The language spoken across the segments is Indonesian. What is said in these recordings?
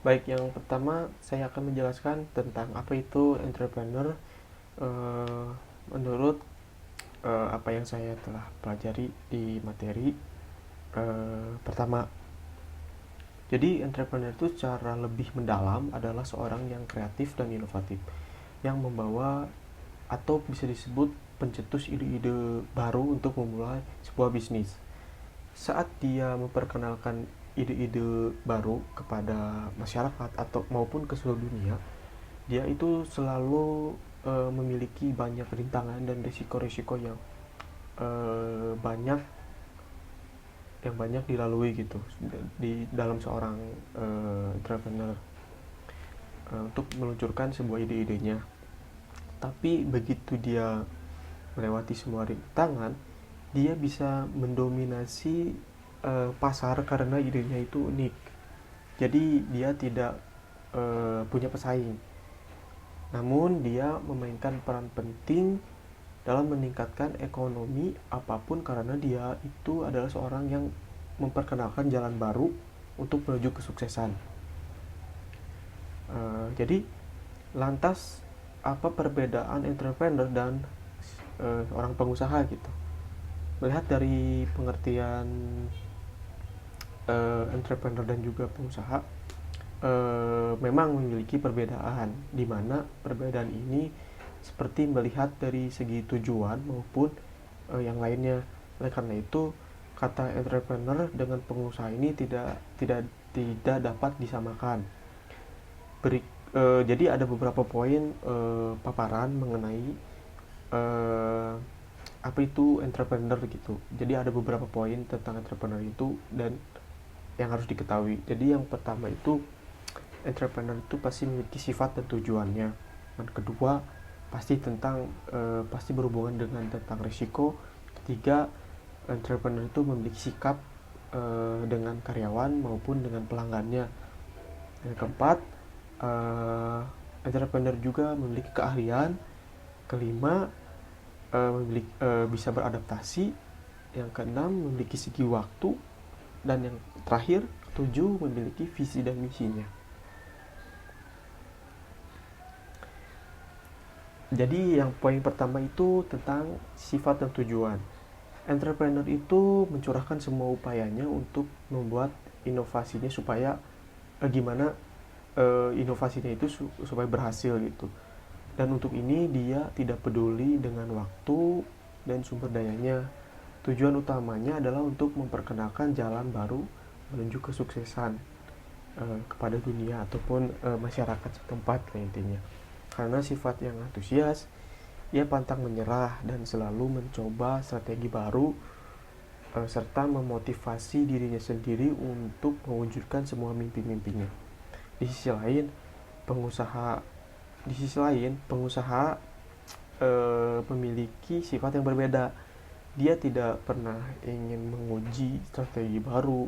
Baik, yang pertama saya akan menjelaskan tentang apa itu entrepreneur eh, menurut apa yang saya telah pelajari di materi pertama. Jadi entrepreneur itu secara lebih mendalam adalah seorang yang kreatif dan inovatif, yang membawa atau bisa disebut pencetus ide-ide baru untuk memulai sebuah bisnis. Saat dia memperkenalkan ide-ide baru kepada masyarakat atau maupun ke seluruh dunia, dia itu selalu memiliki banyak rintangan dan risiko-risiko banyak yang banyak dilalui gitu di dalam seorang entrepreneur untuk meluncurkan sebuah ide-idenya. Tapi begitu dia melewati semua rintangan, dia bisa mendominasi pasar karena idenya itu unik. Jadi dia tidak punya pesaing. Namun dia memainkan peran penting dalam meningkatkan ekonomi apapun karena dia itu adalah seorang yang memperkenalkan jalan baru untuk menuju kesuksesan. Jadi lantas apa perbedaan entrepreneur dan orang pengusaha gitu? Melihat dari pengertian entrepreneur dan juga pengusaha, memang memiliki perbedaan, di mana perbedaan ini seperti melihat dari segi tujuan maupun yang lainnya. Oleh karena itu, kata entrepreneur dengan pengusaha ini tidak dapat disamakan. Jadi ada beberapa poin paparan mengenai eh, apa itu entrepreneur gitu. Jadi ada beberapa poin tentang entrepreneur itu dan yang harus diketahui. Jadi yang pertama itu entrepreneur itu pasti memiliki sifat dan tujuannya. Yang kedua pasti berhubungan dengan tentang risiko. Ketiga, entrepreneur itu memiliki sikap dengan karyawan maupun dengan pelanggannya. Yang keempat, uh, entrepreneur juga memiliki keahlian. Kelima, bisa beradaptasi. Yang keenam, memiliki segi waktu. Dan yang terakhir, ketujuh, memiliki visi dan misinya. Jadi yang poin pertama itu tentang sifat dan tujuan. Entrepreneur itu mencurahkan semua upayanya untuk membuat inovasinya supaya gimana inovasinya itu supaya berhasil gitu. Dan untuk ini dia tidak peduli dengan waktu dan sumber dayanya. Tujuan utamanya adalah untuk memperkenalkan jalan baru menuju kesuksesan kepada dunia ataupun masyarakat setempat intinya. Karena sifat yang antusias, ia pantang menyerah dan selalu mencoba strategi baru serta memotivasi dirinya sendiri untuk mewujudkan semua mimpi-mimpinya. Di sisi lain, pengusaha pengusaha memiliki sifat yang berbeda. Dia tidak pernah ingin menguji strategi baru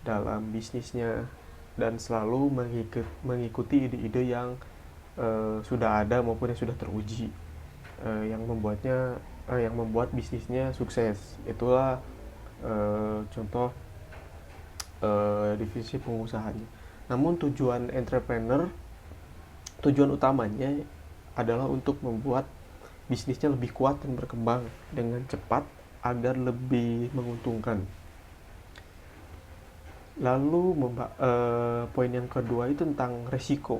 dalam bisnisnya dan selalu mengikuti ide-ide yang sudah ada maupun yang sudah teruji, yang membuat bisnisnya sukses. Itulah contoh divisi pengusahanya. Namun tujuan utamanya adalah untuk membuat bisnisnya lebih kuat dan berkembang dengan cepat agar lebih menguntungkan. Lalu poin yang kedua itu tentang resiko.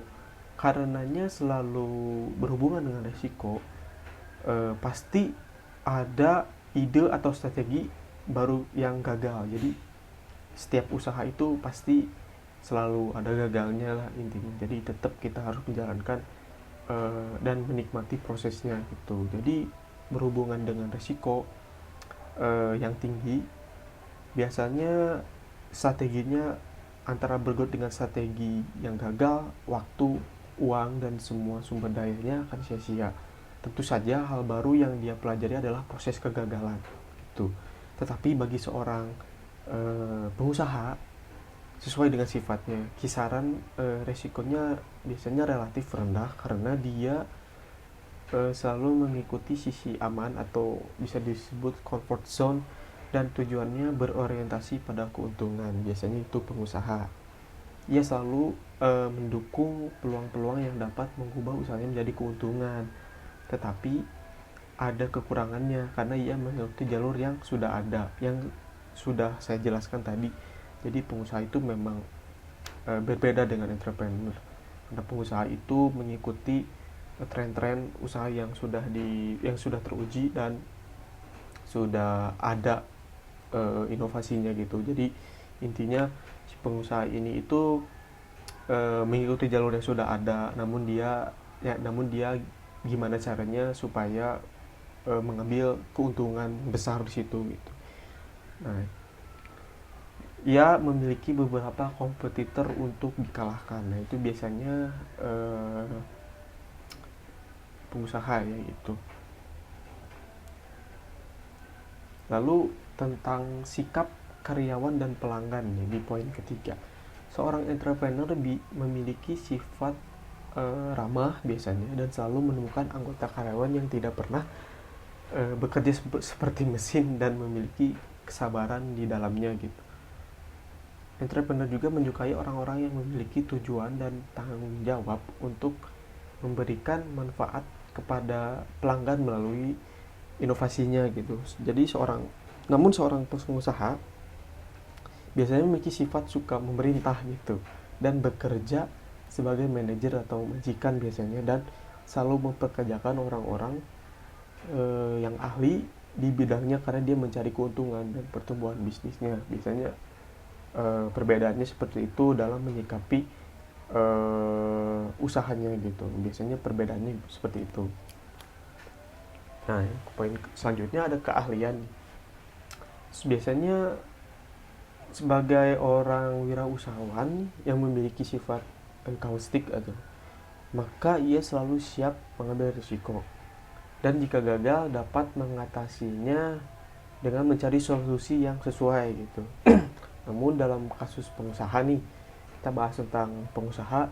Karenanya selalu berhubungan dengan resiko, pasti ada ide atau strategi baru yang gagal. Jadi setiap usaha itu pasti selalu ada gagalnya lah intinya. Jadi tetap kita harus menjalankan dan menikmati prosesnya gitu. Jadi berhubungan dengan resiko yang tinggi, biasanya strateginya antara bergelut dengan strategi yang gagal, waktu, uang, dan semua sumber dayanya akan sia-sia. Tentu saja hal baru yang dia pelajari adalah proses kegagalan. Gitu. Tetapi bagi seorang pengusaha, sesuai dengan sifatnya, kisaran resikonya biasanya relatif rendah karena dia selalu mengikuti sisi aman atau bisa disebut comfort zone dan tujuannya berorientasi pada keuntungan. Biasanya itu pengusaha. Ia selalu mendukung peluang-peluang yang dapat mengubah usahanya menjadi keuntungan. Tetapi ada kekurangannya karena ia mengikuti jalur yang sudah ada, yang sudah saya jelaskan tadi. Jadi pengusaha itu memang berbeda dengan entrepreneur. Karena pengusaha itu mengikuti tren-tren usaha yang sudah teruji dan sudah ada inovasinya gitu. Jadi intinya si pengusaha ini itu mengikuti jalur yang sudah ada, namun dia gimana caranya supaya mengambil keuntungan besar di situ gitu. Nah, ia memiliki beberapa kompetitor untuk dikalahkan. Nah, itu biasanya pengusaha ya itu. Lalu tentang sikap karyawan dan pelanggan nih di poin ketiga. Seorang entrepreneur memiliki sifat ramah biasanya dan selalu menemukan anggota karyawan yang tidak pernah bekerja seperti mesin dan memiliki kesabaran di dalamnya gitu. Entrepreneur juga menyukai orang-orang yang memiliki tujuan dan tanggung jawab untuk memberikan manfaat kepada pelanggan melalui inovasinya gitu. Jadi seorang pengusaha biasanya memiliki sifat suka memerintah gitu dan bekerja sebagai manajer atau majikan biasanya, dan selalu mempekerjakan orang-orang yang ahli di bidangnya karena dia mencari keuntungan dan pertumbuhan bisnisnya. Biasanya perbedaannya seperti itu dalam menyikapi usahanya gitu. Biasanya perbedaannya seperti itu. Nah, poin selanjutnya ada keahlian. Biasanya sebagai orang wirausahawan yang memiliki sifat enkaustik atau maka ia selalu siap mengambil risiko, dan jika gagal dapat mengatasinya dengan mencari solusi yang sesuai gitu. Namun dalam kasus pengusaha nih, kita bahas tentang pengusaha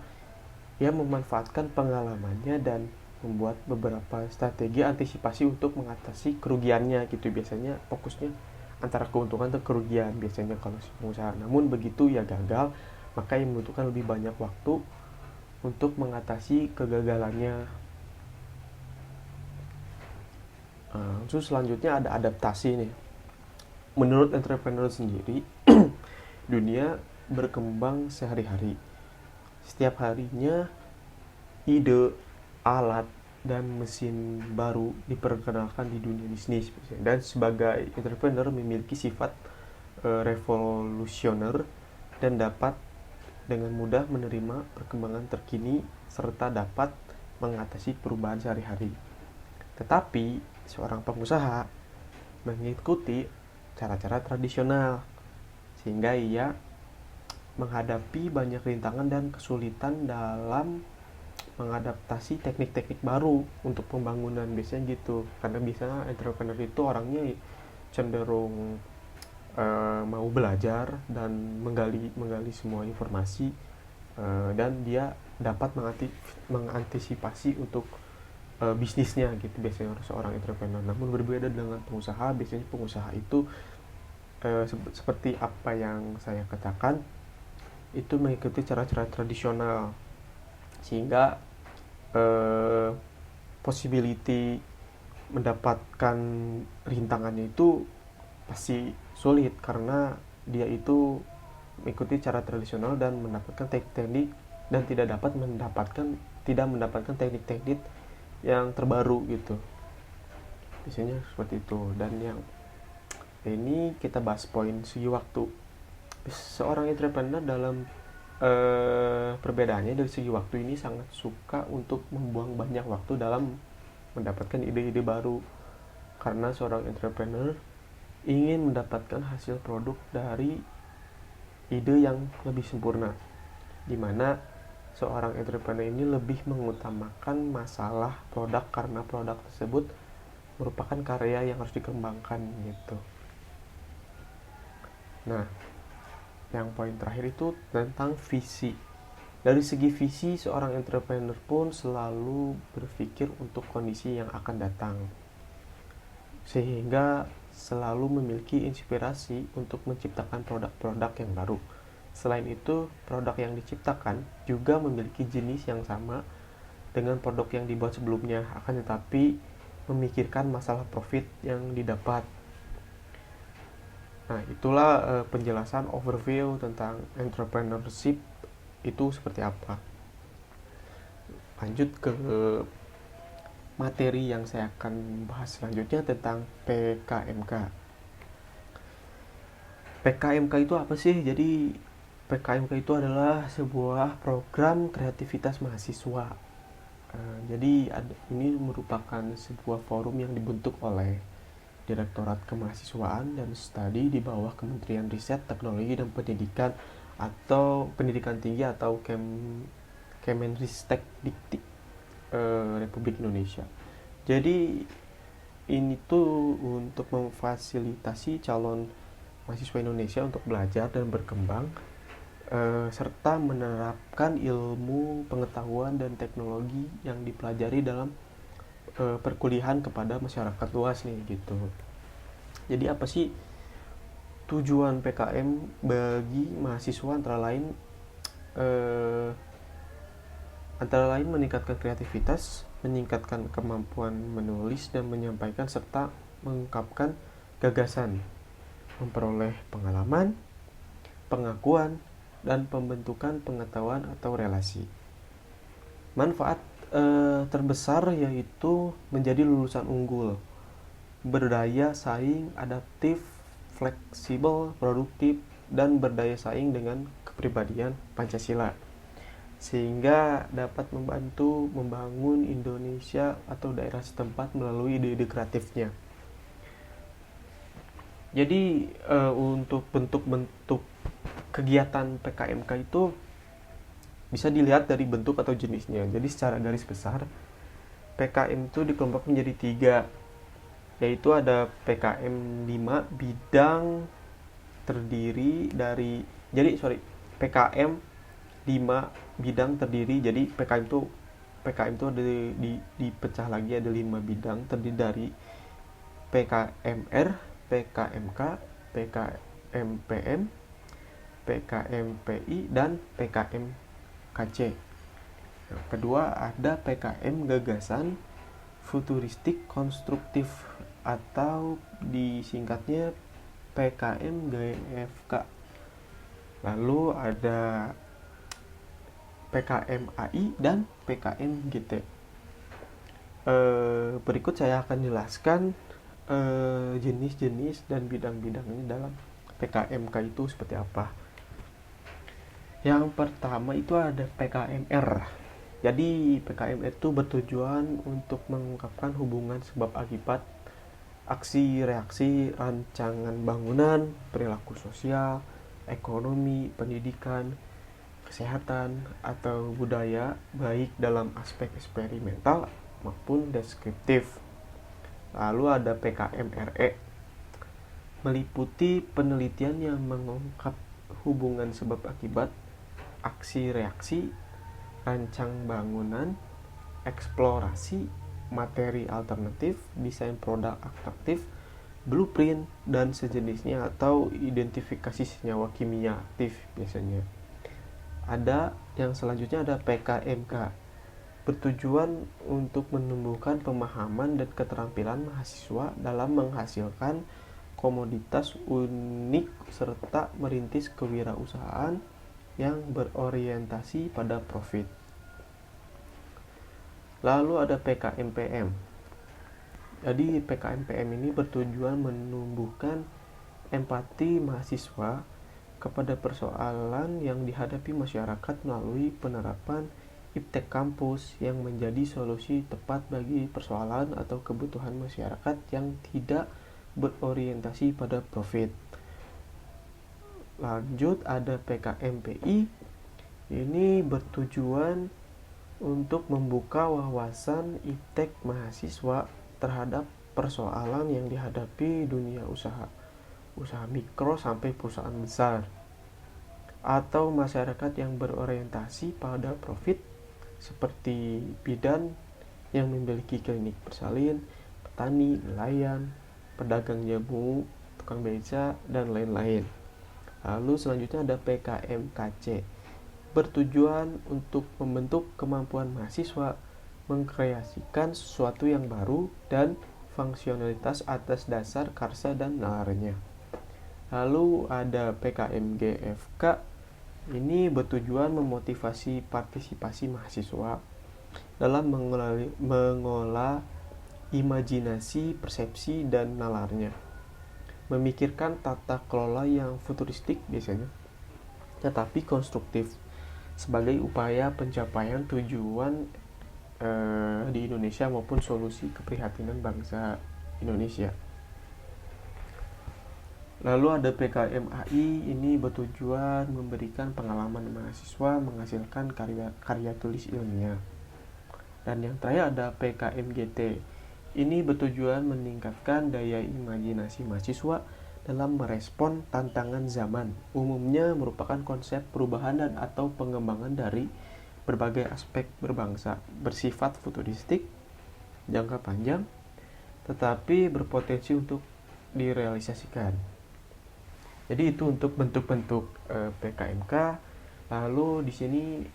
yang memanfaatkan pengalamannya dan membuat beberapa strategi antisipasi untuk mengatasi kerugiannya gitu. Biasanya fokusnya antara keuntungan dan kerugian biasanya kalau si pengusaha. Namun begitu ya gagal, maka yang membutuhkan lebih banyak waktu untuk mengatasi kegagalannya. Terus selanjutnya ada adaptasi nih. Menurut entrepreneur sendiri, dunia berkembang sehari-hari. Setiap harinya ide, alat, dan mesin baru diperkenalkan di dunia bisnis. Dan sebagai entrepreneur memiliki sifat revolusioner dan dapat dengan mudah menerima perkembangan terkini serta dapat mengatasi perubahan sehari-hari. Tetapi seorang pengusaha mengikuti cara-cara tradisional sehingga ia menghadapi banyak rintangan dan kesulitan dalam mengadaptasi teknik-teknik baru untuk pembangunan biasanya gitu. Karena biasanya entrepreneur itu orangnya cenderung mau belajar dan menggali semua informasi, dan dia dapat mengantisipasi untuk bisnisnya gitu biasanya seorang entrepreneur. Namun berbeda dengan pengusaha, biasanya pengusaha itu seperti apa yang saya katakan itu mengikuti cara-cara tradisional sehingga possibility mendapatkan rintangannya itu pasti sulit karena dia itu mengikuti cara tradisional dan mendapatkan teknik-teknik dan tidak mendapatkan teknik-teknik yang terbaru gitu. Biasanya seperti itu. Dan yang ini kita bahas poin segi waktu. Seorang entrepreneur dalam perbedaannya dari segi waktu ini sangat suka untuk membuang banyak waktu dalam mendapatkan ide-ide baru, karena seorang entrepreneur ingin mendapatkan hasil produk dari ide yang lebih sempurna, di mana seorang entrepreneur ini lebih mengutamakan masalah produk karena produk tersebut merupakan karya yang harus dikembangkan gitu. Nah, yang poin terakhir itu tentang visi. Dari segi visi, seorang entrepreneur pun selalu berpikir untuk kondisi yang akan datang, sehingga selalu memiliki inspirasi untuk menciptakan produk-produk yang baru. Selain itu, produk yang diciptakan juga memiliki jenis yang sama dengan produk yang dibuat sebelumnya, akan tetapi memikirkan masalah profit yang didapat. Nah, itulah penjelasan overview tentang entrepreneurship itu seperti apa. Lanjut ke materi yang saya akan bahas selanjutnya tentang PKMK. PKMK itu apa sih? Jadi PKMK itu adalah sebuah program kreativitas mahasiswa. Jadi ini merupakan sebuah forum yang dibentuk oleh Direktorat Kemahasiswaan dan Studi di bawah Kementerian Riset, Teknologi dan Pendidikan atau Pendidikan Tinggi atau Kemenristek Dikti Republik Indonesia. Jadi ini tuh untuk memfasilitasi calon mahasiswa Indonesia untuk belajar dan berkembang serta menerapkan ilmu, pengetahuan dan teknologi yang dipelajari dalam perkuliahan kepada masyarakat luas nih gitu. Jadi apa sih tujuan PKM bagi mahasiswa antara lain meningkatkan kreativitas, meningkatkan kemampuan menulis dan menyampaikan serta mengungkapkan gagasan, memperoleh pengalaman, pengakuan dan pembentukan pengetahuan atau relasi. Manfaat terbesar yaitu menjadi lulusan unggul, berdaya saing, adaptif, fleksibel, produktif, dan berdaya saing dengan kepribadian Pancasila, sehingga dapat membantu membangun Indonesia atau daerah setempat melalui ide-ide kreatifnya. Jadi untuk bentuk-bentuk kegiatan PKMK itu bisa dilihat dari bentuk atau jenisnya. Jadi secara garis besar PKM itu dikelompokkan menjadi 3, yaitu ada PKM 5 bidang terdiri dari PKM 5 bidang terdiri. Jadi PKM itu ada dipecah lagi, ada 5 bidang terdiri dari PKMR, PKMK, PKMPM, PKMPI dan PKMKC. Yang kedua ada PKM gagasan futuristik konstruktif atau disingkatnya PKM GFK. Lalu ada PKM AI dan PKM GT. Berikut saya akan jelaskan jenis-jenis dan bidang-bidang ini dalam PKMK itu seperti apa. Yang pertama itu ada PKMR. Jadi PKMR itu bertujuan untuk mengungkapkan hubungan sebab akibat, aksi reaksi, rancangan bangunan, perilaku sosial, ekonomi, pendidikan, kesehatan, atau budaya, baik dalam aspek eksperimental maupun deskriptif. Lalu ada PKMRE, meliputi penelitian yang mengungkap hubungan sebab akibat, aksi reaksi, rancang bangunan, eksplorasi, materi alternatif, desain produk atraktif, blueprint, dan sejenisnya atau identifikasi senyawa kimia aktif biasanya. Ada yang selanjutnya ada PKMK, bertujuan untuk menumbuhkan pemahaman dan keterampilan mahasiswa dalam menghasilkan komoditas unik serta merintis kewirausahaan yang berorientasi pada profit. Lalu ada PKMPM. Jadi PKMPM ini bertujuan menumbuhkan empati mahasiswa kepada persoalan yang dihadapi masyarakat melalui penerapan iptek kampus yang menjadi solusi tepat bagi persoalan atau kebutuhan masyarakat yang tidak berorientasi pada profit. Lanjut ada PKMPI. Ini bertujuan untuk membuka wawasan iptek mahasiswa terhadap persoalan yang dihadapi dunia usaha mikro sampai perusahaan besar atau masyarakat yang berorientasi pada profit seperti bidan yang memiliki klinik bersalin, petani, nelayan, pedagang jamu, tukang beca, dan lain-lain. Lalu selanjutnya ada PKMKC, bertujuan untuk membentuk kemampuan mahasiswa mengkreasikan sesuatu yang baru dan fungsionalitas atas dasar karsa dan nalarnya. Lalu ada PKMGFK, ini bertujuan memotivasi partisipasi mahasiswa dalam mengolah imajinasi, persepsi, dan nalarnya. Memikirkan tata kelola yang futuristik biasanya, tetapi konstruktif, sebagai upaya pencapaian tujuan di Indonesia maupun solusi keprihatinan bangsa Indonesia. Lalu ada PKMAI, ini bertujuan memberikan pengalaman mahasiswa menghasilkan karya tulis ilmiah. Dan yang terakhir ada PKMGT, ini bertujuan meningkatkan daya imajinasi mahasiswa dalam merespon tantangan zaman, umumnya merupakan konsep perubahan dan atau pengembangan dari berbagai aspek berbangsa, bersifat futuristik, jangka panjang, tetapi berpotensi untuk direalisasikan. Jadi itu untuk bentuk-bentuk PKMK. Lalu di sini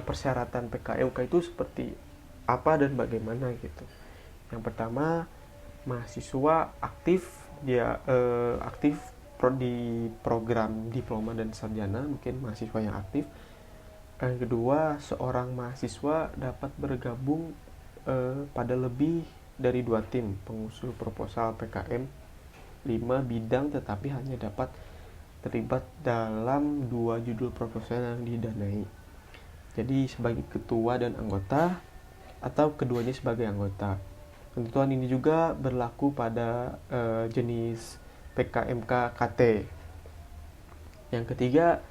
persyaratan PKMK itu seperti apa dan bagaimana gitu. Yang pertama, mahasiswa aktif, dia aktif di program diploma dan sarjana, mungkin mahasiswa yang aktif. Yang kedua, seorang mahasiswa dapat bergabung pada lebih dari 2 tim pengusul proposal PKM 5 bidang, tetapi hanya dapat terlibat dalam 2 judul proposal yang didanai. Jadi sebagai ketua dan anggota atau keduanya sebagai anggota. Ketentuan ini juga berlaku pada jenis PKMK KT. Yang ketiga,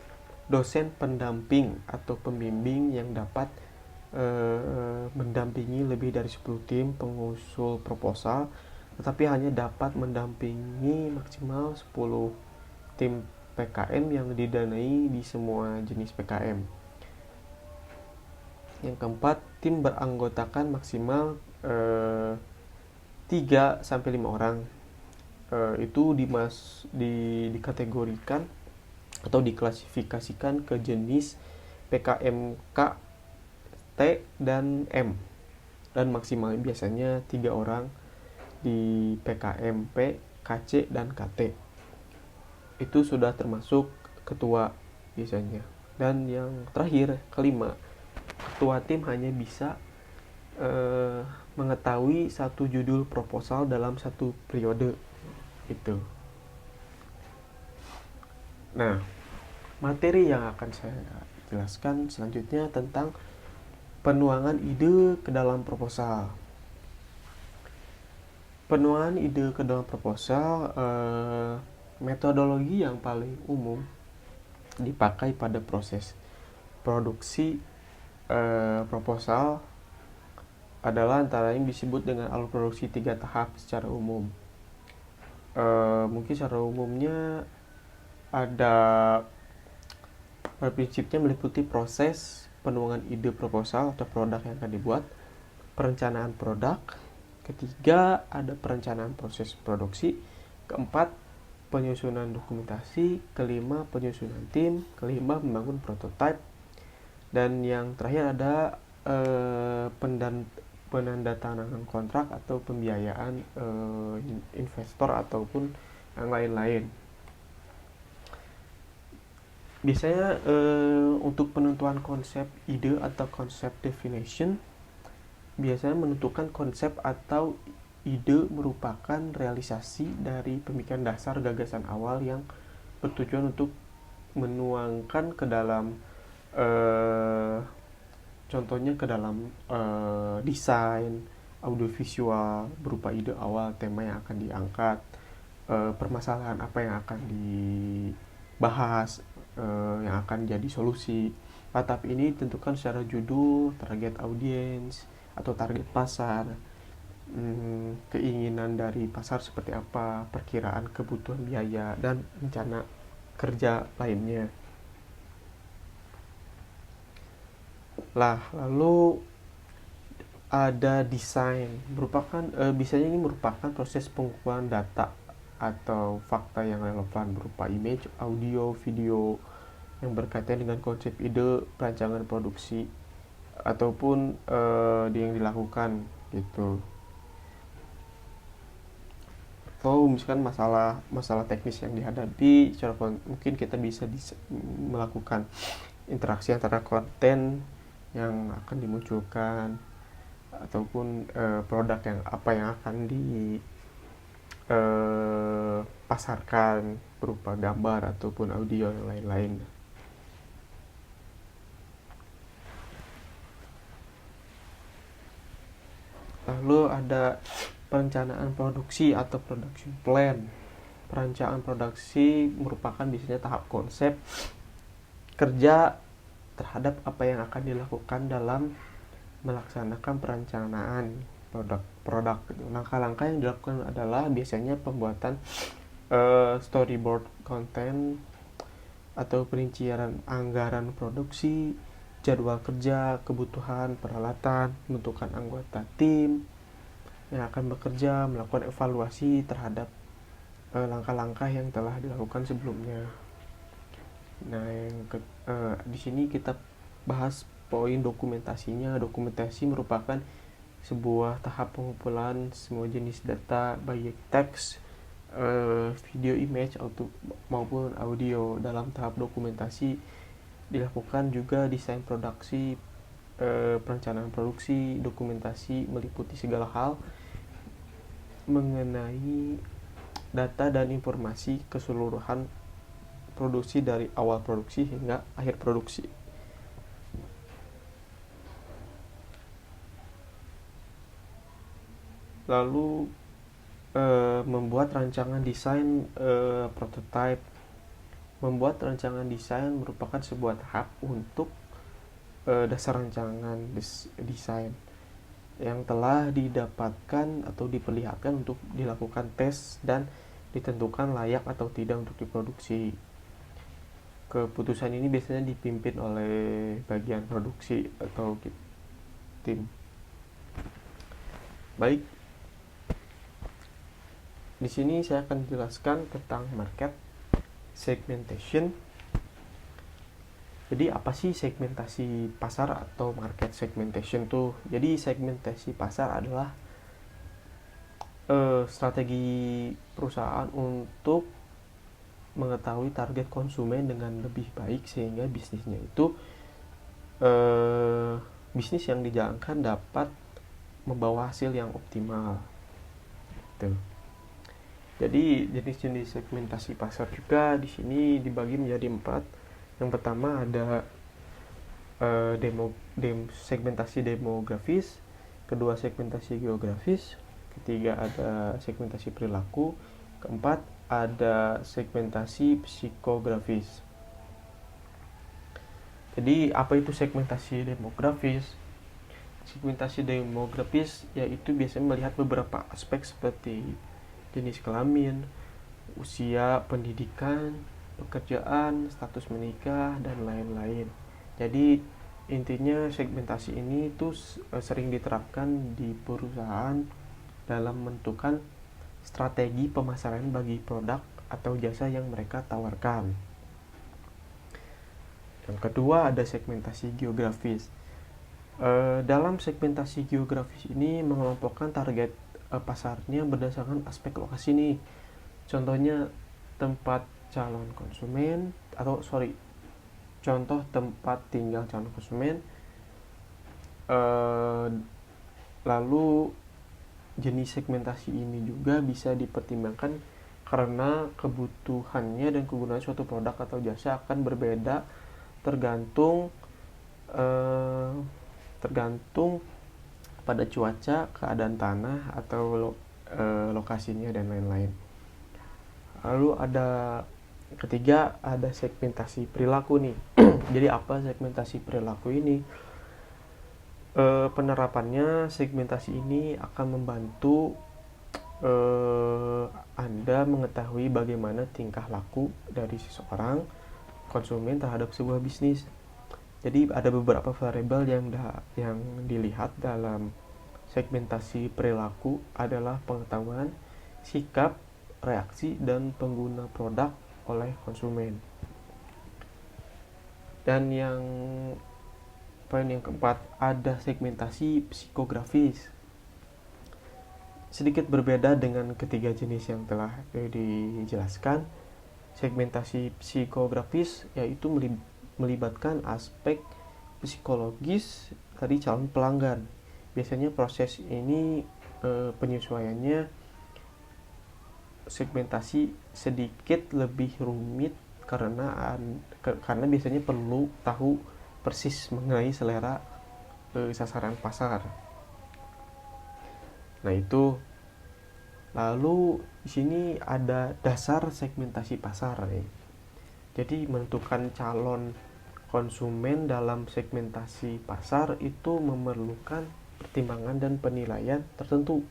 dosen pendamping atau pembimbing yang dapat mendampingi lebih dari 10 tim pengusul proposal, tetapi hanya dapat mendampingi maksimal 10 tim PKM yang didanai di semua jenis PKM. Yang keempat, tim beranggotakan maksimal 3-5 orang. Itu dikategorikan atau diklasifikasikan ke jenis PKMK T dan M, dan maksimal biasanya 3 orang di PKMP, KC, dan KT. Itu sudah termasuk ketua biasanya. Dan yang terakhir, kelima, ketua tim hanya bisa mengetahui 1 judul proposal dalam 1 periode itu. Nah, materi yang akan saya jelaskan selanjutnya tentang penuangan ide ke dalam proposal. Penuangan ide ke dalam proposal, metodologi yang paling umum dipakai pada proses produksi proposal adalah antara yang disebut dengan alur produksi 3 tahap secara umum. Mungkin secara umumnya ada prinsipnya meliputi proses penuangan ide proposal atau produk yang akan dibuat, perencanaan produk, ketiga ada perencanaan proses produksi, keempat penyusunan dokumentasi, kelima penyusunan tim, kelima membangun prototipe, dan yang terakhir ada penandatanganan kontrak atau pembiayaan investor ataupun yang lain-lain. Biasanya untuk penentuan konsep ide atau konsep definition, biasanya menentukan konsep atau ide merupakan realisasi dari pemikiran dasar gagasan awal yang bertujuan untuk menuangkan ke dalam contohnya ke dalam desain audiovisual berupa ide awal, tema yang akan diangkat, permasalahan apa yang akan dibahas, yang akan jadi solusi. Tahap ini ditentukan secara judul, target audiens atau target pasar, keinginan dari pasar seperti apa, perkiraan kebutuhan biaya, dan rencana kerja lainnya. Lalu ada desain, biasanya ini merupakan proses pengumpulan data atau fakta yang relevan berupa image, audio, video yang berkaitan dengan konsep, ide, perancangan produksi ataupun yang dilakukan gitu. Atau misalkan masalah teknis yang dihadapi, mungkin kita bisa melakukan interaksi antara konten yang akan dimunculkan ataupun produk yang akan pasarkan berupa gambar ataupun audio yang lain-lain. Lalu ada perencanaan produksi atau production plan. Perencanaan produksi merupakan biasanya tahap konsep kerja terhadap apa yang akan dilakukan dalam melaksanakan perencanaan produk. Langkah-langkah yang dilakukan adalah biasanya pembuatan storyboard konten atau perincian anggaran produksi, jadwal kerja, kebutuhan peralatan, pembentukan anggota tim yang akan bekerja, melakukan evaluasi terhadap langkah-langkah yang telah dilakukan sebelumnya. Nah, di sini kita bahas poin dokumentasinya. Dokumentasi merupakan sebuah tahap pengumpulan semua jenis data baik teks, video, image, maupun audio. Dalam tahap dokumentasi dilakukan juga desain produksi, perencanaan produksi. Dokumentasi meliputi segala hal mengenai data dan informasi keseluruhan produksi dari awal produksi hingga akhir produksi. Lalu membuat rancangan desain prototype. Membuat rancangan desain merupakan sebuah tahap untuk dasar rancangan desain yang telah didapatkan atau diperlihatkan untuk dilakukan tes dan ditentukan layak atau tidak untuk diproduksi. Keputusan ini biasanya dipimpin oleh bagian produksi atau tim. Baik, di sini saya akan jelaskan tentang market segmentation. Jadi apa sih segmentasi pasar atau market segmentation tuh? Jadi segmentasi pasar adalah strategi perusahaan untuk mengetahui target konsumen dengan lebih baik sehingga bisnisnya itu bisnis yang dijalankan dapat membawa hasil yang optimal. Tuh. Jadi jenis-jenis segmentasi pasar juga di sini dibagi menjadi 4. Yang pertama ada segmentasi demografis, kedua segmentasi geografis, ketiga ada segmentasi perilaku, keempat ada segmentasi psikografis. Jadi apa itu segmentasi demografis? Segmentasi demografis yaitu biasanya melihat beberapa aspek seperti jenis kelamin, usia, pendidikan, pekerjaan, status menikah, dan lain-lain. Jadi intinya segmentasi ini tuh sering diterapkan di perusahaan dalam menentukan strategi pemasaran bagi produk atau jasa yang mereka tawarkan. Yang kedua ada segmentasi geografis. Dalam segmentasi geografis ini mengelompokkan target pasarnya berdasarkan aspek lokasi nih. Contohnya tempat calon konsumen contoh tempat tinggal calon konsumen, lalu jenis segmentasi ini juga bisa dipertimbangkan karena kebutuhannya dan kegunaan suatu produk atau jasa akan berbeda tergantung pada cuaca, keadaan tanah atau lokasinya dan lain-lain. Lalu ketiga ada segmentasi perilaku nih. Jadi apa segmentasi perilaku ini? Penerapannya segmentasi ini akan membantu Anda mengetahui bagaimana tingkah laku dari seseorang konsumen terhadap sebuah bisnis. Jadi ada beberapa variabel yang dilihat dalam segmentasi perilaku adalah pengetahuan, sikap, reaksi dan pengguna produk oleh konsumen. Dan yang poin yang keempat, ada segmentasi psikografis. Sedikit berbeda dengan ketiga jenis yang telah dijelaskan. Segmentasi psikografis yaitu melibatkan aspek psikologis dari calon pelanggan. Biasanya proses ini penyesuaiannya segmentasi sedikit lebih rumit karena biasanya perlu tahu persis mengenai selera sasaran pasar. Nah itu, lalu di sini ada dasar segmentasi pasar nih. Jadi menentukan calon konsumen dalam segmentasi pasar itu memerlukan pertimbangan dan penilaian tertentu.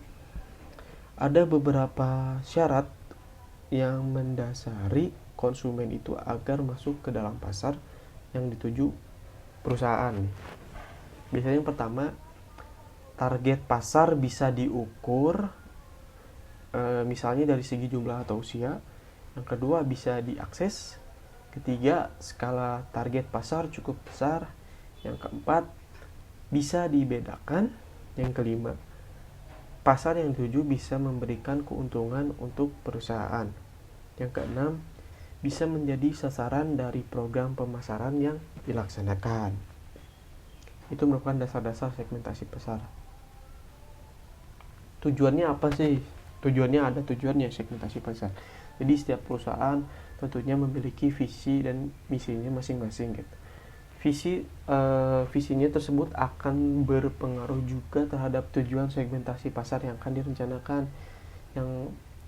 Ada beberapa syarat yang mendasari konsumen itu agar masuk ke dalam pasar yang dituju perusahaan. Biasanya yang pertama, target pasar bisa diukur, misalnya dari segi jumlah atau usia. Yang kedua, bisa diakses. Ketiga, skala target pasar cukup besar. Yang keempat, bisa dibedakan. Yang kelima, pasar yang dituju bisa memberikan keuntungan untuk perusahaan. Yang keenam, bisa menjadi sasaran dari program pemasaran yang dilaksanakan. Itu merupakan dasar-dasar segmentasi pasar. Tujuannya apa sih? Ada tujuannya segmentasi pasar. Jadi setiap perusahaan tentunya memiliki visi dan misinya masing-masing gitu. Visinya tersebut akan berpengaruh juga terhadap tujuan segmentasi pasar yang akan direncanakan.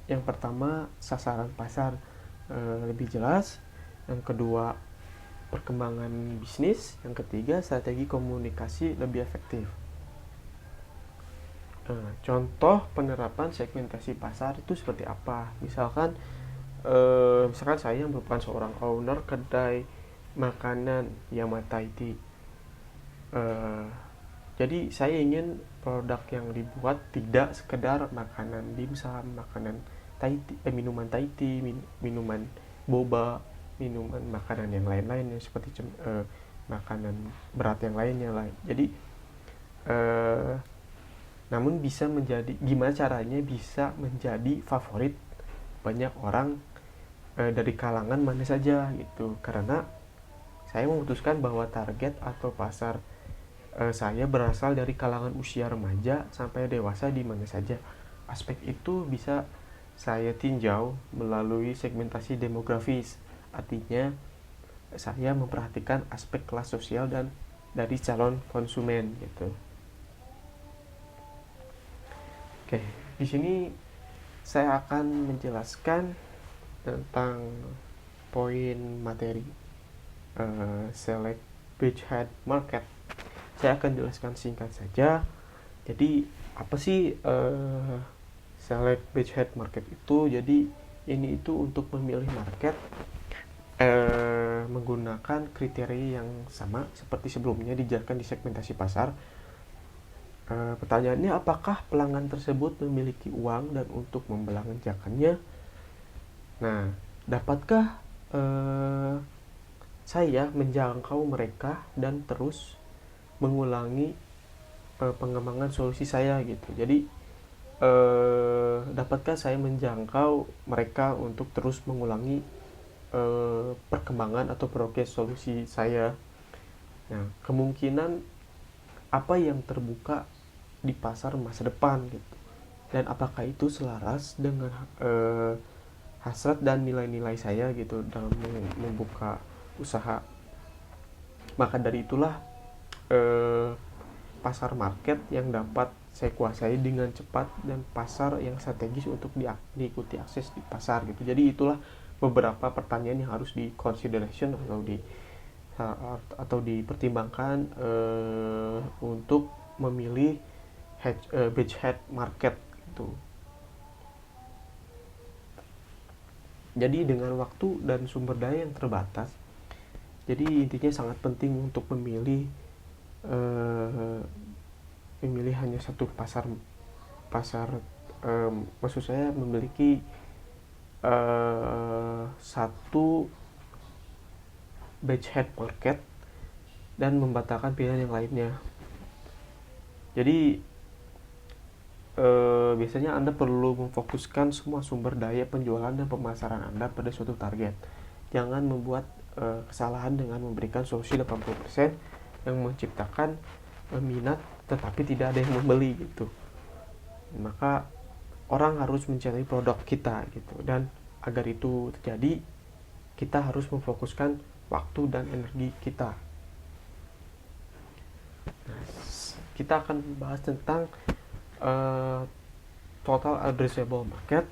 Yang pertama, sasaran pasar lebih jelas. Yang kedua, perkembangan bisnis. Yang ketiga, strategi komunikasi lebih efektif. Contoh penerapan segmentasi pasar itu seperti apa? Misalkan saya merupakan seorang owner kedai makanan Yamataiti. Jadi saya ingin produk yang dibuat tidak sekedar makanan dimsum, makanan Tahiti, minuman Tahiti, minuman boba, minuman makanan yang lain-lain yang seperti makanan berat yang lainnya lah. Jadi namun bisa menjadi, gimana caranya bisa menjadi favorit banyak orang dari kalangan mana saja gitu. Karena saya memutuskan bahwa target atau pasar saya berasal dari kalangan usia remaja sampai dewasa di mana saja. Aspek itu bisa saya tinjau melalui segmentasi demografis. Artinya saya memperhatikan aspek kelas sosial dan dari calon konsumen gitu. Oke, di sini saya akan menjelaskan tentang poin materi select beachhead market. Saya akan jelaskan singkat saja. Jadi apa sih select beachhead market itu? Jadi ini itu untuk memilih market menggunakan kriteria yang sama seperti sebelumnya dijelaskan di segmentasi pasar. Pertanyaannya, apakah pelanggan tersebut memiliki uang dan untuk membelanjakannya? Nah, dapatkah saya menjangkau mereka dan terus mengulangi pengembangan solusi saya gitu. Jadi dapatkah saya menjangkau mereka untuk terus mengulangi perkembangan atau progres solusi saya? Nah, kemungkinan apa yang terbuka di pasar masa depan gitu, dan apakah itu selaras dengan hasrat dan nilai-nilai saya gitu dalam membuka usaha. Maka dari itulah pasar market yang dapat saya kuasai dengan cepat dan pasar yang strategis untuk diikuti akses di pasar gitu. Jadi itulah beberapa pertanyaan yang harus di consideration atau dipertimbangkan untuk memilih beachhead market gitu. Jadi dengan waktu dan sumber daya yang terbatas, jadi intinya sangat penting untuk memilih hanya satu pasar. Maksud saya memiliki satu beachhead market dan membatalkan pilihan yang lainnya. Jadi biasanya Anda perlu memfokuskan semua sumber daya penjualan dan pemasaran Anda pada suatu target. Jangan membuat kesalahan dengan memberikan solusi 80% yang menciptakan minat tetapi tidak ada yang membeli gitu. Maka orang harus mencari produk kita gitu, dan agar itu terjadi kita harus memfokuskan waktu dan energi kita. Nah, kita akan membahas tentang total addressable market.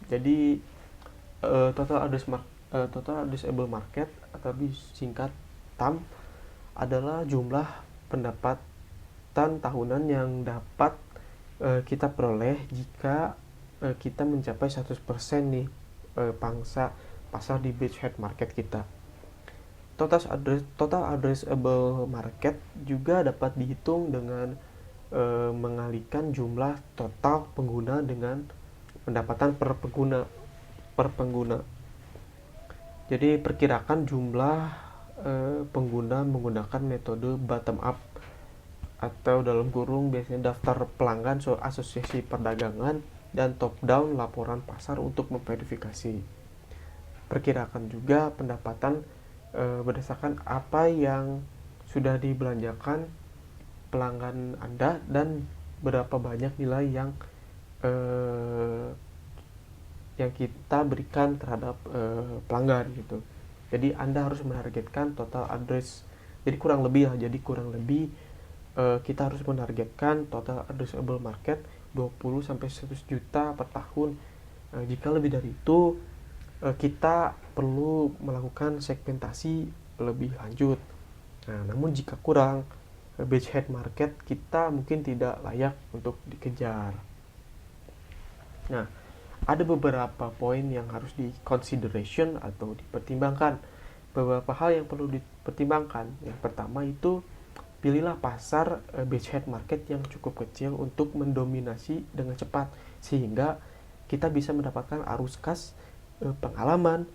Jadi total addressable market atau disingkat TAM adalah jumlah pendapatan tahunan yang dapat kita peroleh jika kita mencapai 100% nih pangsa pasar di beachhead market kita. Total addressable market juga dapat dihitung dengan mengalihkan jumlah total pengguna dengan pendapatan per pengguna. Jadi perkirakan jumlah pengguna menggunakan metode bottom up atau dalam kurung biasanya daftar pelanggan asosiasi perdagangan dan top down laporan pasar untuk memverifikasi. Perkirakan juga pendapatan berdasarkan apa yang sudah dibelanjakan pelanggan Anda dan berapa banyak nilai yang kita berikan terhadap pelanggan gitu. Jadi Anda harus menargetkan total address. Jadi kurang lebih kita harus menargetkan total addressable market 20 sampai 100 juta per tahun. Jika lebih dari itu kita perlu melakukan segmentasi lebih lanjut. Nah, namun jika kurang beachhead market kita mungkin tidak layak untuk dikejar. Nah, ada beberapa poin yang harus di consideration atau dipertimbangkan. Beberapa hal yang perlu dipertimbangkan. Yang pertama itu pilihlah pasar beachhead market yang cukup kecil untuk mendominasi dengan cepat sehingga kita bisa mendapatkan arus kas, pengalaman,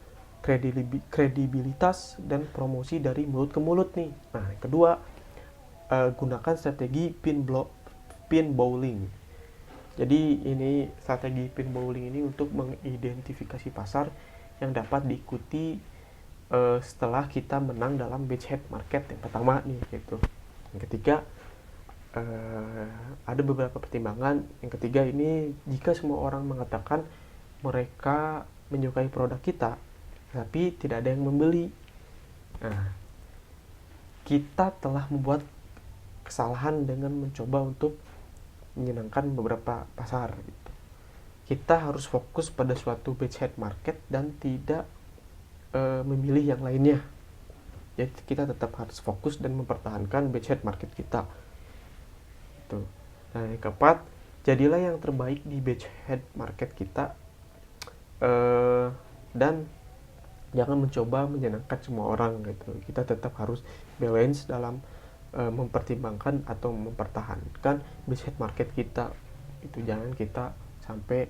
kredibilitas dan promosi dari mulut ke mulut nih. Nah, yang kedua, gunakan strategi pin bowling. Jadi ini strategi pin bowling ini untuk mengidentifikasi pasar yang dapat diikuti setelah kita menang dalam beachhead market yang pertama nih gitu. Yang ketiga, ada beberapa pertimbangan. Yang ketiga ini jika semua orang mengatakan mereka menyukai produk kita tapi tidak ada yang membeli, nah, kita telah membuat kesalahan dengan mencoba untuk menyenangkan beberapa pasar gitu. Kita harus fokus pada suatu beachhead market dan tidak memilih yang lainnya. Jadi kita tetap harus fokus dan mempertahankan beachhead market kita gitu. Nah, yang keempat, jadilah yang terbaik di beachhead market kita dan jangan mencoba menyenangkan semua orang gitu. Kita tetap harus balance dalam mempertimbangkan atau mempertahankan beachhead market kita. Itu jangan kita sampai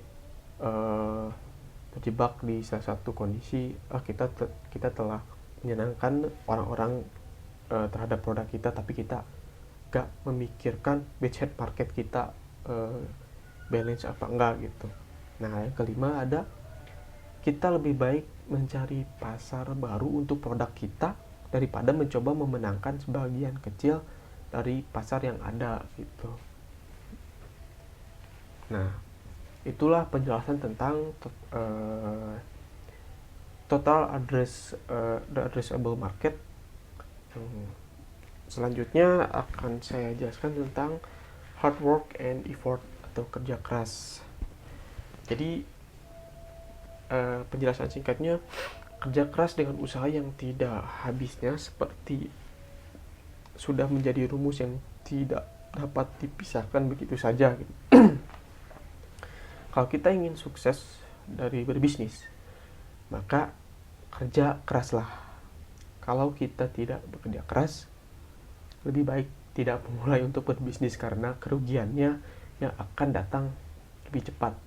terjebak di salah satu kondisi kita telah menyenangkan orang-orang terhadap produk kita tapi kita gak memikirkan beachhead market kita balance apa enggak gitu. Nah, yang kelima ada kita lebih baik mencari pasar baru untuk produk kita daripada mencoba memenangkan sebagian kecil dari pasar yang ada gitu. Nah, itulah penjelasan tentang total addressable market. Selanjutnya akan saya jelaskan tentang hard work and effort atau kerja keras. Jadi penjelasan singkatnya, kerja keras dengan usaha yang tidak habisnya seperti sudah menjadi rumus yang tidak dapat dipisahkan begitu saja gitu. Kalau kita ingin sukses dari berbisnis, maka kerja keraslah. Kalau kita tidak bekerja keras, lebih baik tidak memulai untuk berbisnis karena kerugiannya yang akan datang lebih cepat.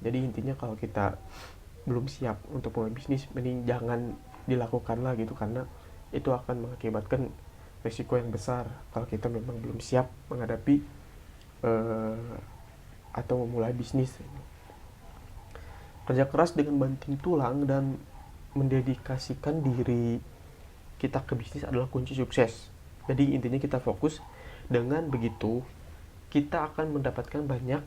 Jadi intinya kalau kita belum siap untuk mulai bisnis, mending jangan dilakukan lah gitu, karena itu akan mengakibatkan risiko yang besar kalau kita memang belum siap menghadapi atau memulai bisnis. Kerja keras dengan banting tulang dan mendedikasikan diri kita ke bisnis adalah kunci sukses. Jadi intinya kita fokus, dengan begitu kita akan mendapatkan banyak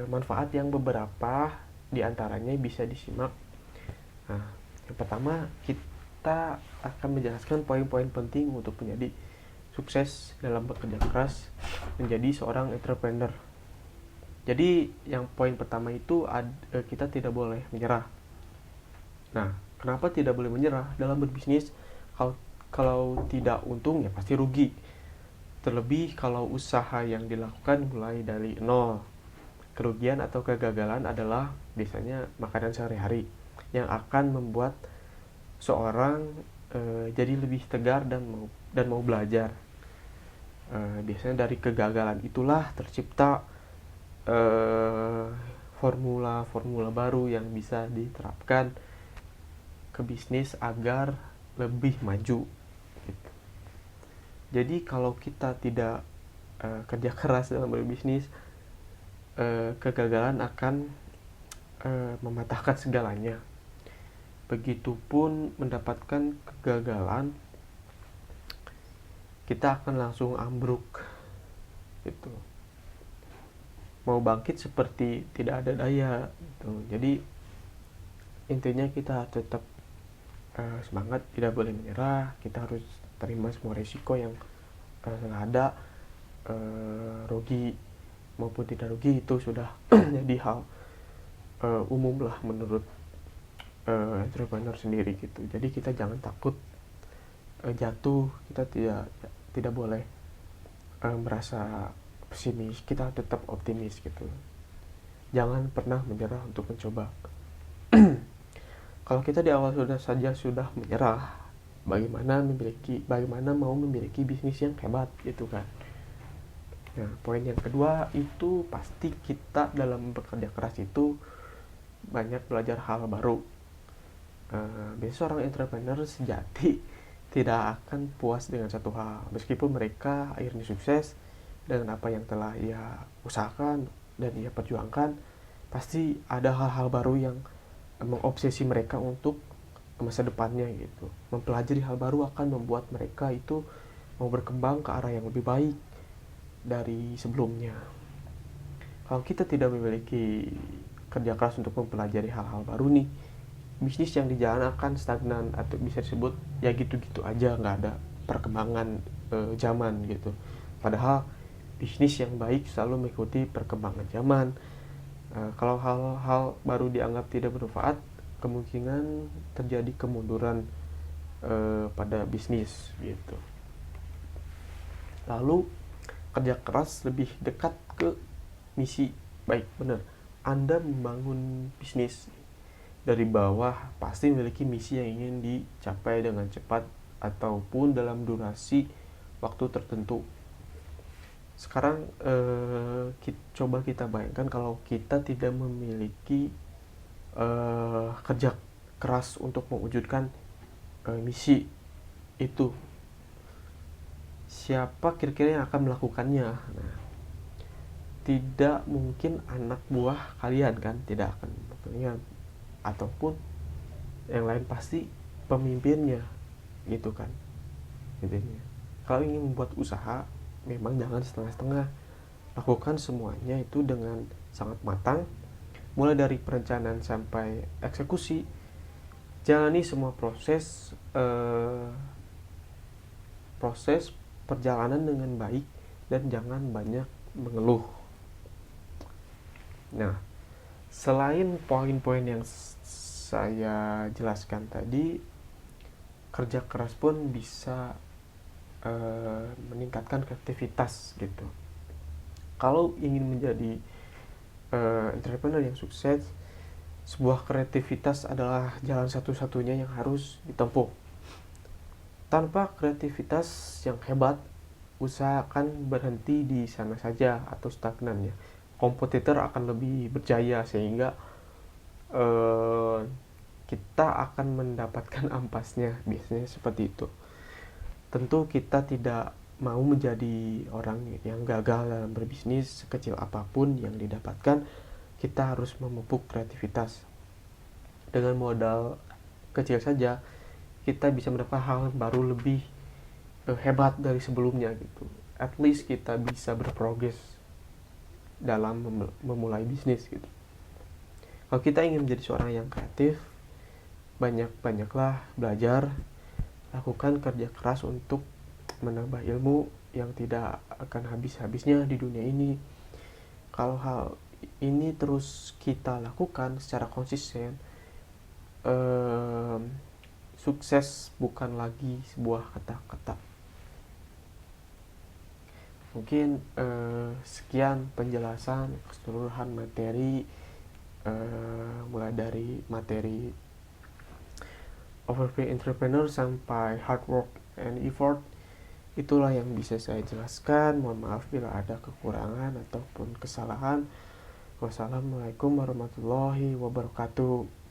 manfaat yang beberapa diantaranya bisa disimak. Nah, yang pertama, kita akan menjelaskan poin-poin penting untuk menjadi sukses dalam bekerja keras menjadi seorang entrepreneur. Jadi yang poin pertama itu kita tidak boleh menyerah. Nah, kenapa tidak boleh menyerah dalam berbisnis? Kalau tidak untung ya pasti rugi. Terlebih kalau usaha yang dilakukan mulai dari nol. Kerugian atau kegagalan adalah biasanya makanan sehari-hari yang akan membuat seorang jadi lebih tegar dan mau belajar. Biasanya dari kegagalan itulah tercipta formula-formula baru yang bisa diterapkan ke bisnis agar lebih maju gitu. Jadi kalau kita tidak kerja keras dalam berbisnis, kegagalan akan mematahkan segalanya. Begitupun mendapatkan kegagalan, kita akan langsung ambruk gitu. Mau bangkit seperti tidak ada daya gitu. Jadi intinya kita tetap semangat, tidak boleh menyerah. Kita harus terima semua risiko yang ada, rugi maupun tidak rugi itu sudah jadi hal umum lah menurut entrepreneur sendiri gitu. Jadi kita jangan takut jatuh, kita tidak boleh merasa pesimis, kita tetap optimis gitu. Jangan pernah menyerah untuk mencoba. Kalau kita di awal sudah menyerah, bagaimana mau memiliki bisnis yang hebat gitu kan. Nah, poin yang kedua itu pasti kita dalam bekerja keras itu banyak belajar hal baru. Biasanya seorang entrepreneur sejati tidak akan puas dengan satu hal, meskipun mereka akhirnya sukses dengan apa yang telah ia usahakan dan ia perjuangkan. Pasti ada hal-hal baru yang mengobsesi mereka untuk masa depannya gitu. Mempelajari hal baru akan membuat mereka itu mau berkembang ke arah yang lebih baik dari sebelumnya. Kalau kita tidak memiliki kerja keras untuk mempelajari hal-hal baru nih, bisnis yang di jalan akan stagnan atau bisa disebut ya gitu-gitu aja, nggak ada perkembangan zaman gitu. Padahal bisnis yang baik selalu mengikuti perkembangan zaman. Kalau hal-hal baru dianggap tidak bermanfaat, kemungkinan terjadi kemunduran pada bisnis gitu. Lalu kerja keras lebih dekat ke misi. Baik, benar. Anda membangun bisnis dari bawah pasti memiliki misi yang ingin dicapai dengan cepat ataupun dalam durasi waktu tertentu. Sekarang coba kita bayangkan kalau kita tidak memiliki kerja keras untuk mewujudkan misi itu. Siapa kira-kira yang akan melakukannya? Nah, tidak mungkin anak buah kalian kan, tidak akan melakukannya, ataupun yang lain pasti pemimpinnya gitu kan. Intinya kalau ingin membuat usaha memang jangan setengah-setengah, lakukan semuanya itu dengan sangat matang, mulai dari perencanaan sampai eksekusi. Jalani semua proses perjalanan dengan baik dan jangan banyak mengeluh. Nah, selain poin-poin yang saya jelaskan tadi, kerja keras pun bisa meningkatkan kreativitas gitu. Kalau ingin menjadi entrepreneur yang sukses, sebuah kreativitas adalah jalan satu-satunya yang harus ditempuh. Tanpa kreativitas yang hebat, usaha akan berhenti di sana saja atau stagnan ya. Kompetitor akan lebih berjaya sehingga eh, kita akan mendapatkan ampasnya, biasanya seperti itu. Tentu kita tidak mau menjadi orang yang gagal dalam berbisnis. Sekecil apapun yang didapatkan, kita harus memupuk kreativitas. Dengan modal kecil saja kita bisa mendapatkan hal baru lebih hebat dari sebelumnya gitu. At least kita bisa berprogres dalam memulai bisnis gitu. Kalau kita ingin menjadi seorang yang kreatif, banyaklah belajar, lakukan kerja keras untuk menambah ilmu yang tidak akan habis-habisnya di dunia ini. Kalau hal ini terus kita lakukan secara konsisten, sukses bukan lagi sebuah kata-kata. Mungkin sekian penjelasan keseluruhan materi, mulai dari materi overview entrepreneur sampai hard work and effort. Itulah yang bisa saya jelaskan. Mohon maaf bila ada kekurangan ataupun kesalahan. Wassalamualaikum warahmatullahi wabarakatuh.